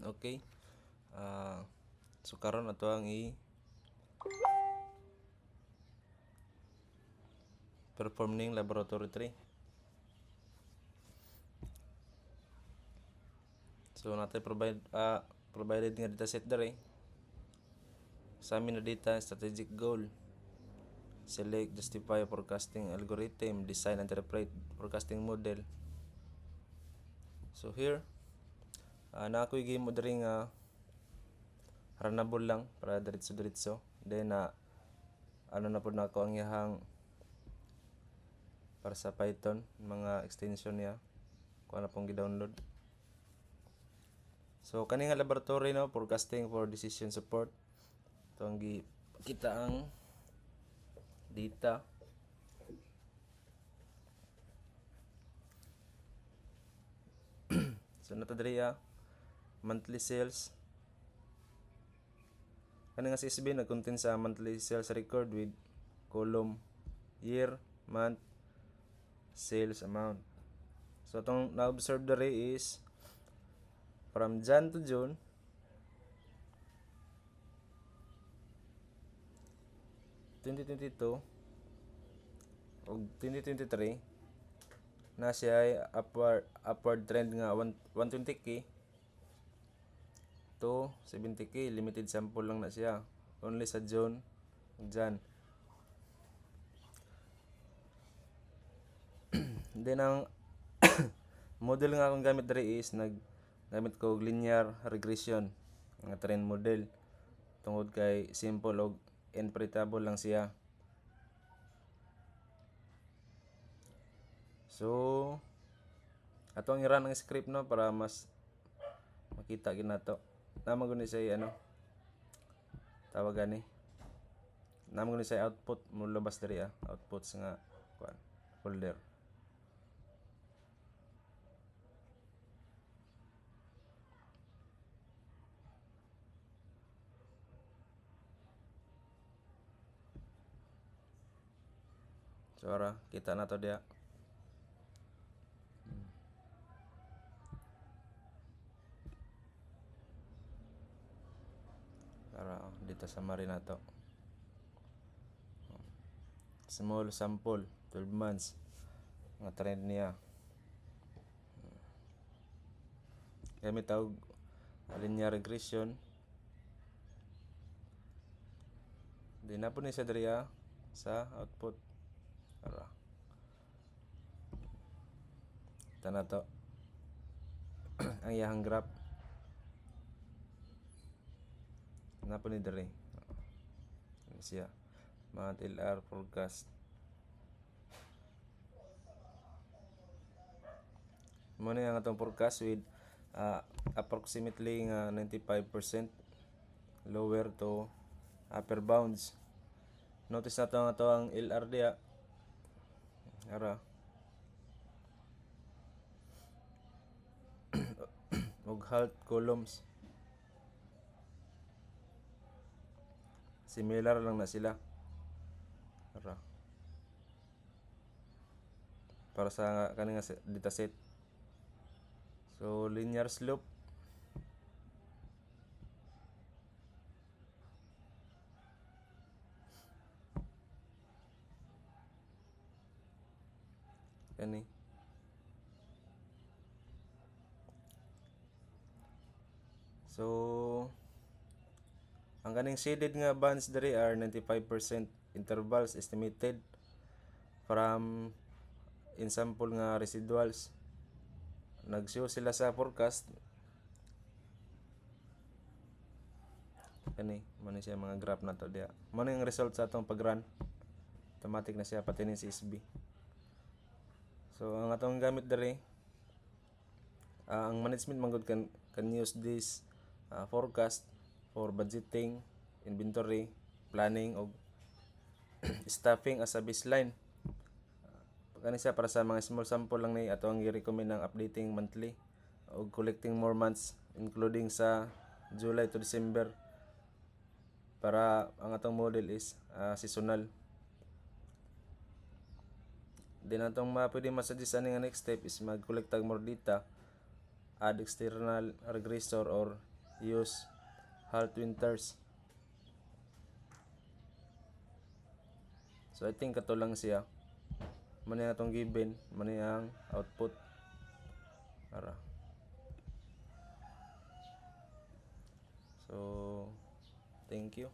Okay. So karon ato ang perform ning laboratory 3. So natin provided nga dataset dere. Sa amin na data, strategic goal, select, justify forecasting algorithm, design, interpret forecasting model. So here, na ako'y game mo dere nga runnable lang para diretso-diretso. Then ano na po na ako ang yahang para sa Python, mga extension niya. Kuha na pong gi-download. So kani nga laboratory no, forecasting for decision support. Ito ang kita ang data. So nato diri monthly sales. Kani nga CSV nag-contain sa monthly sales record with column year, month, sales amount. So itong na-observe diri is from Jan to June, (2022) ug 2023 na siya ay upward trend nga 120k to 70k. Limited sample lang na siya, only sa June ug Jan. Then ang model nga akong gamit diri is gamit ko linear regression nga trend model tungod kay simple og interpretable lang siya. So ato ang i-run ang script no para mas makita gid nato. Namo guni say tawag gani. Namo guni say output mo labas diri outputs nga folder. So kita na to dia. Dito summary na to. Small sample, 12 months nga trend niya. Gamit og linear regression. Di na po ni siya diri sa output. Ito na to. Ang iyahang graph. Na po ni diri. Ano siya? Month LR forecast. Mo na ang atong forecast with approximately nga 95% lower to upper bounds. Notice na to ang LR dia. Og halt columns. Similar lang na sila. Para sa kaning dataset. So linear slope. Kani. So ang kaning shaded nga bands diri are 95% intervals estimated from in sample nga residuals. Nag-show sila sa forecast. Kani, mo ni siya mga graph na to dia. Mo ni ang result sa atong pag-run. Automatic na siya pati ni CSV. So ang atong gamit diri ang management manggod can use this forecast for budgeting, inventory, planning og staffing as a baseline. Kani siya para sa mga small sample lang ni ato ang i-recommend ng updating monthly o collecting more months including sa July to December para ang atong model is seasonal. Then atong pwede masuggest ani nga next step is mag-collect more data, add external regressor or use Halt Winters. So I think kato lang siya. Mani atong given, mani ang output. Ara. So thank you.